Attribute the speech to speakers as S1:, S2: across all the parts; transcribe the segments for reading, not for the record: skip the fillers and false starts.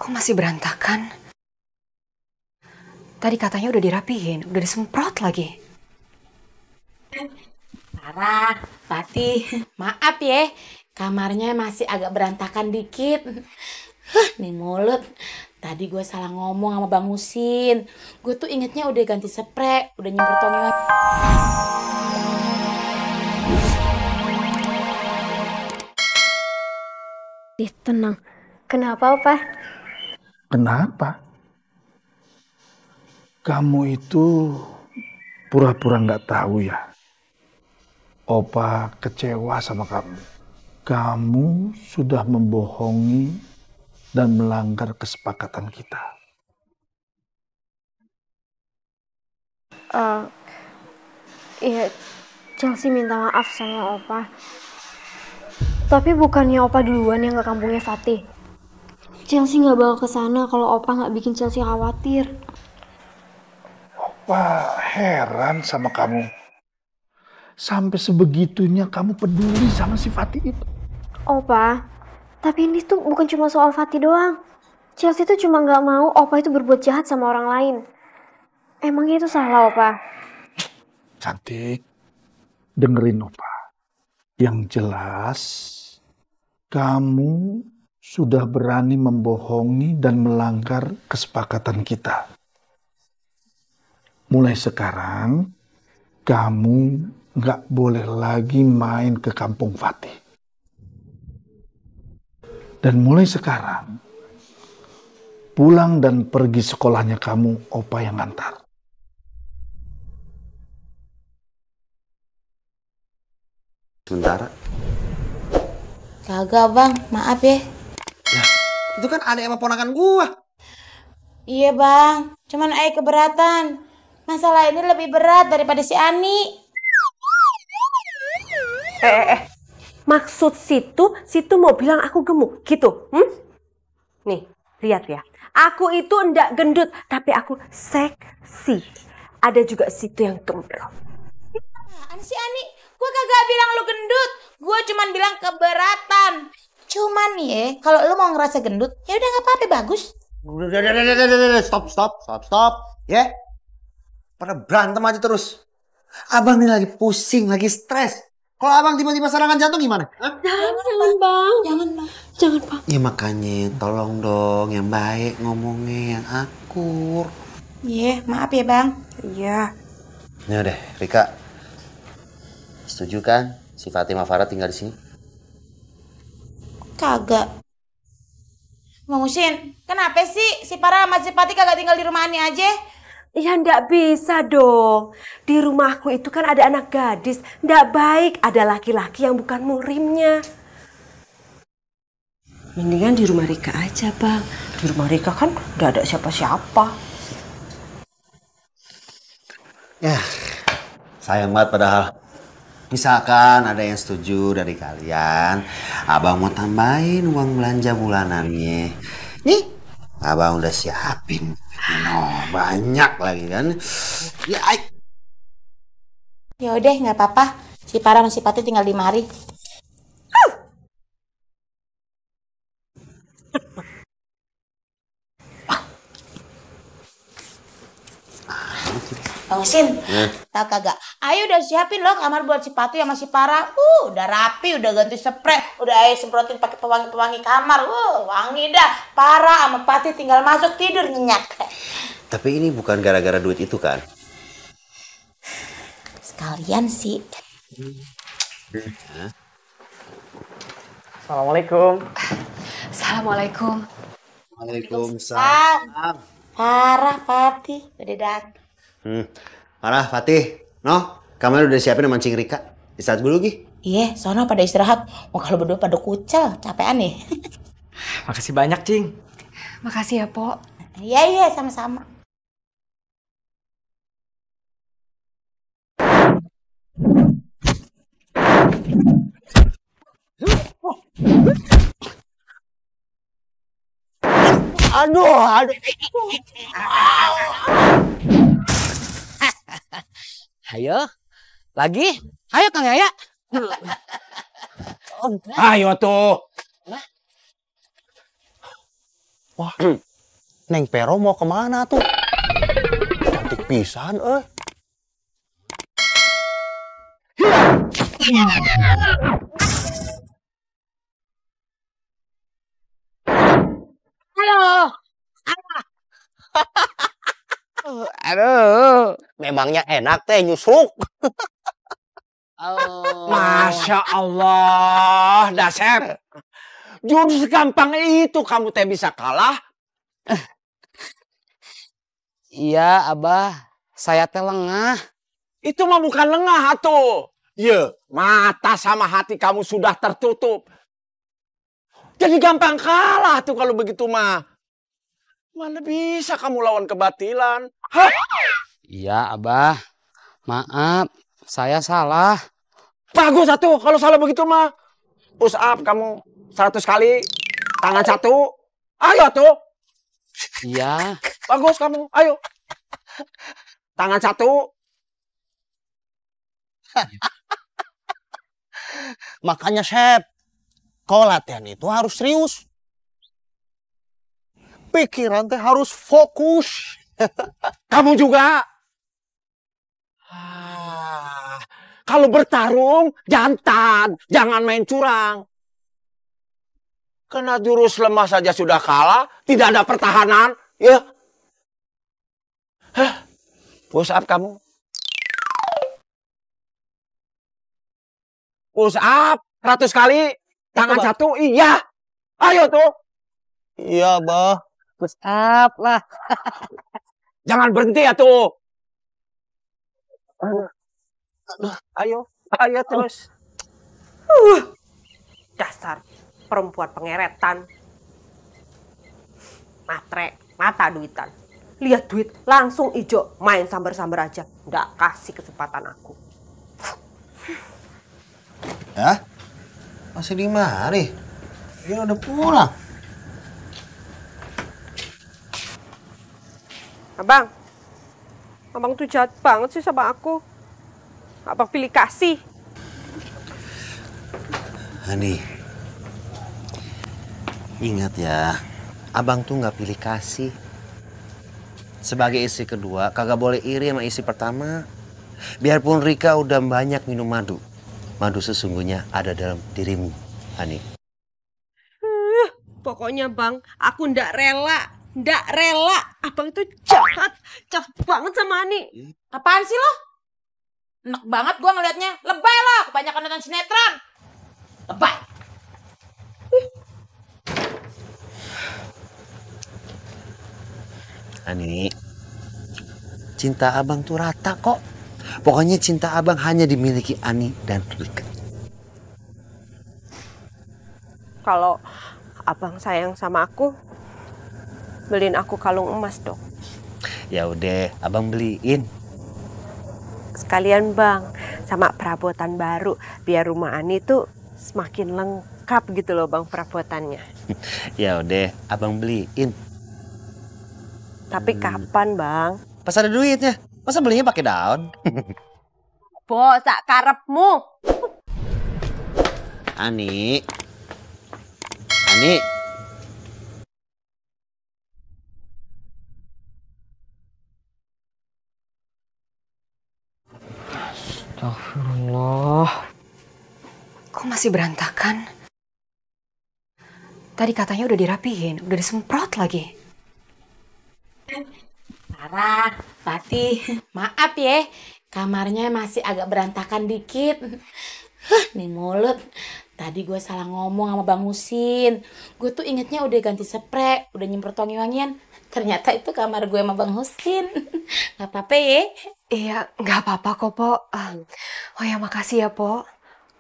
S1: Kok masih berantakan? Tadi katanya udah dirapihin, udah disemprot lagi.
S2: Sarah, Fatih, maaf ya, kamarnya masih agak berantakan dikit. Nih mulut, tadi gue salah ngomong sama Bang Husin. Gue tuh ingetnya udah ganti spray, udah nyemprot wangi.
S3: Tenang. Kenapa, Opa?
S4: Kenapa? Kamu itu pura-pura nggak tahu ya. Opa kecewa sama kamu. Kamu sudah membohongi dan melanggar kesepakatan kita.
S3: Iya, Chelsea minta maaf sama Opa. Tapi bukannya Opa duluan yang ke kampungnya Fatih. Chelsea nggak bakal kesana kalau Opa nggak bikin Chelsea khawatir.
S4: Opa heran sama kamu. Sampai sebegitunya kamu peduli sama si Fatih itu.
S3: Opa, tapi ini tuh bukan cuma soal Fatih doang. Chelsea tuh cuma nggak mau Opa itu berbuat jahat sama orang lain. Emangnya itu salah, Opa?
S4: Cantik, dengerin Opa. Yang jelas, kamu sudah berani membohongi dan melanggar kesepakatan kita. Mulai sekarang, kamu nggak boleh lagi main ke kampung Fatih. Dan mulai sekarang, pulang dan pergi sekolahnya kamu, Opa yang antar.
S5: Sementara.
S2: Kagak Bang, maaf ya.
S5: Ya, itu kan adik sama ponakan gua.
S2: Iya Bang, cuman Ai keberatan. Masalah ini lebih berat daripada si Ani.
S6: Maksud situ mau bilang aku gemuk gitu, Nih, lihat ya. Aku itu ndak gendut, tapi aku seksi. Ada juga situ yang gembrot.
S2: Apaan sih Ani? Gue kagak bilang lu gendut. Gue cuman bilang keberatan. Cuman nih ya, kalau lu mau ngerasa gendut, ya udah nggak apa-apa, bagus.
S5: Udah, stop, ya. Pada berantem aja terus. Abang nih lagi pusing, lagi stres. Kalau abang tiba-tiba serangan jantung gimana? Hah?
S3: Jangan, Bang. Jangan, Bang.
S5: Ya makanya tolong dong yang baik ngomongnya, yang akur.
S2: Iya, maaf ya Bang.
S6: Iya.
S5: Ya udah, Rika. Setuju kan si Fatima Farah tinggal di sini?
S2: Kagak. Bang Husin, kenapa sih si Farah sama si Pati kagak tinggal di rumah Ani aja?
S6: Ya ndak bisa dong. Di rumahku itu kan ada anak gadis. Ndak baik ada laki-laki yang bukan muhrimnya. Mendingan di rumah Rika aja, Bang. Di rumah Rika kan ndak ada siapa-siapa.
S5: Ya, sayang banget padahal. Misalkan ada yang setuju dari kalian, abang mau tambahin uang belanja bulanannya. Nih, abang udah siapin. Banyak lagi kan. Ya,
S2: Ya udah, nggak apa-apa. Si Farah sama si Pati tinggal di mari. Bang Husin, tau kagak? Ayo udah siapin loh kamar buat si Pati sama si Farah. Udah rapi, udah ganti spray, udah ayo semprotin pakai pewangi-pewangi kamar. Wangi dah. Farah sama Pati tinggal masuk tidur nyenyak.
S5: tapi ini bukan gara-gara duit itu kan?
S2: Sekalian sih.
S7: Assalamualaikum.
S1: Assalamualaikum.
S5: Waalaikumsalam.
S2: Farah, Pati, udah datang.
S5: Farah, Fatih, Noh, kamu udah siapin mancing Rika? Istirahat dulu, Gi.
S2: Iya, sono pada istirahat. Mau kalau berdua pada kucel, capean nih.
S7: Makasih banyak, Cing.
S1: Makasih ya, Po.
S2: Iya, sama-sama.
S5: Aduh.
S7: Ayo. Lagi? Ayo, Kang Yaya.
S4: Ayo tuh.
S5: Wah, Neng Pero mau kemana tuh? Cantik pisan,
S2: Halo.
S7: Aduh.
S5: Memangnya enak teh nyusuk.
S2: Oh.
S7: Masya Allah, Dasep. Jurus gampang itu kamu teh bisa kalah.
S8: Iya, Abah. Saya teh lengah.
S7: Itu mah bukan lengah atuh. Ya, mata sama hati kamu sudah tertutup. Jadi gampang kalah tuh kalau begitu mah. Mana bisa kamu lawan kebatilan? Hah?
S8: Iya, Abah. Maaf, saya salah.
S7: Bagus atuh kalau salah begitu mah. Push up kamu 100 kali. Tangan 1. Ayo tuh.
S8: Iya.
S7: Bagus kamu. Ayo. Tangan 1.
S5: Makanya, Sep, kalau latihan itu harus serius. Pikiran teh harus fokus.
S7: Kamu juga. Kalau bertarung, jantan. Jangan main curang. Karena jurus lemah saja sudah kalah. Tidak ada pertahanan. Ya. Push up kamu. Push up 100 kali. Tangan 1. Iya. Ayo tuh.
S5: Iya, Bah.
S8: Push up lah.
S7: Jangan berhenti ya tuh. Ayo. Ayo terus.
S6: Dasar perempuan pengeretan. Matre, mata duitan. Lihat duit langsung ijo, main sambar-sambar aja. Nggak kasih kesempatan aku.
S5: Ya? Masih di mari. Dia udah pulang.
S6: Abang tuh jahat banget sih sama aku. Abang pilih kasih.
S5: Hani, ingat ya, abang tuh nggak pilih kasih. Sebagai istri kedua, kagak boleh iri sama istri pertama. Biarpun Rika udah banyak minum madu, madu sesungguhnya ada dalam dirimu, Hani.
S6: Pokoknya Bang, aku ndak rela. Abang itu jahat banget sama Ani.
S2: Apaan sih lo? Enak banget gua ngelihatnya. Lebay lo, kebanyakan nonton sinetron. Lebay.
S5: Ani, cinta abang tuh rata kok. Pokoknya cinta abang hanya dimiliki Ani dan Rika.
S6: Kalau abang sayang sama aku, beliin aku kalung emas dong.
S5: Ya udah, abang beliin.
S6: Sekalian Bang, sama perabotan baru. Biar rumah Ani tuh semakin lengkap gitu loh Bang perabotannya.
S5: Ya udah, abang beliin.
S6: Tapi kapan Bang?
S5: Pas ada duitnya, masa belinya pakai daun?
S6: Bosak karepmu.
S5: Ani.
S8: Astagfirullah.
S1: Kok masih berantakan? Tadi katanya udah dirapihin, udah disemprot lagi.
S2: Sarah, Fatih, maaf ya. Kamarnya masih agak berantakan dikit. Nih mulut. Tadi gue salah ngomong sama Bang Husin. Gue tuh ingetnya udah ganti spray, udah nyemprot wangi-wangian. Ternyata itu kamar gue sama Bang Husin. Gak apa-apa ya?
S1: Iya, nggak apa-apa kok, Po. Oh ya, makasih ya, Po.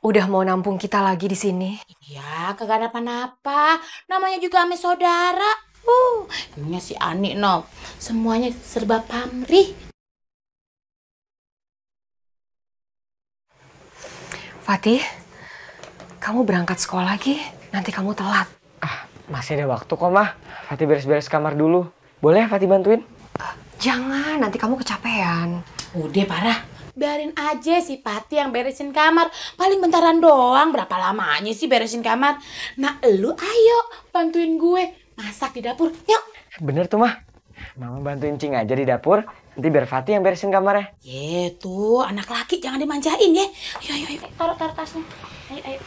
S1: Udah mau nampung kita lagi di sini.
S2: Ya, kagak ada apa-apa. Namanya juga ame saudara. Emangnya si Ani, no. Semuanya serba pamrih.
S1: Fatih, kamu berangkat sekolah lagi. Nanti kamu telat.
S7: Masih ada waktu kok, Mah. Fatih beres-beres kamar dulu. Boleh Fatih bantuin?
S1: Jangan, nanti kamu kecapean.
S2: Udah parah. Biarin aja si Pati yang beresin kamar. Paling bentaran doang. Berapa lamanya sih beresin kamar? Nah, lu ayo bantuin gue. masak di dapur. Yuk.
S9: Bener tuh mah. Mama bantuin Cing aja di dapur. Nanti biar Fatih yang beresin kamarnya.
S2: Tuh anak laki jangan dimanjain ya. Ayo, taruh tasnya. Ayo.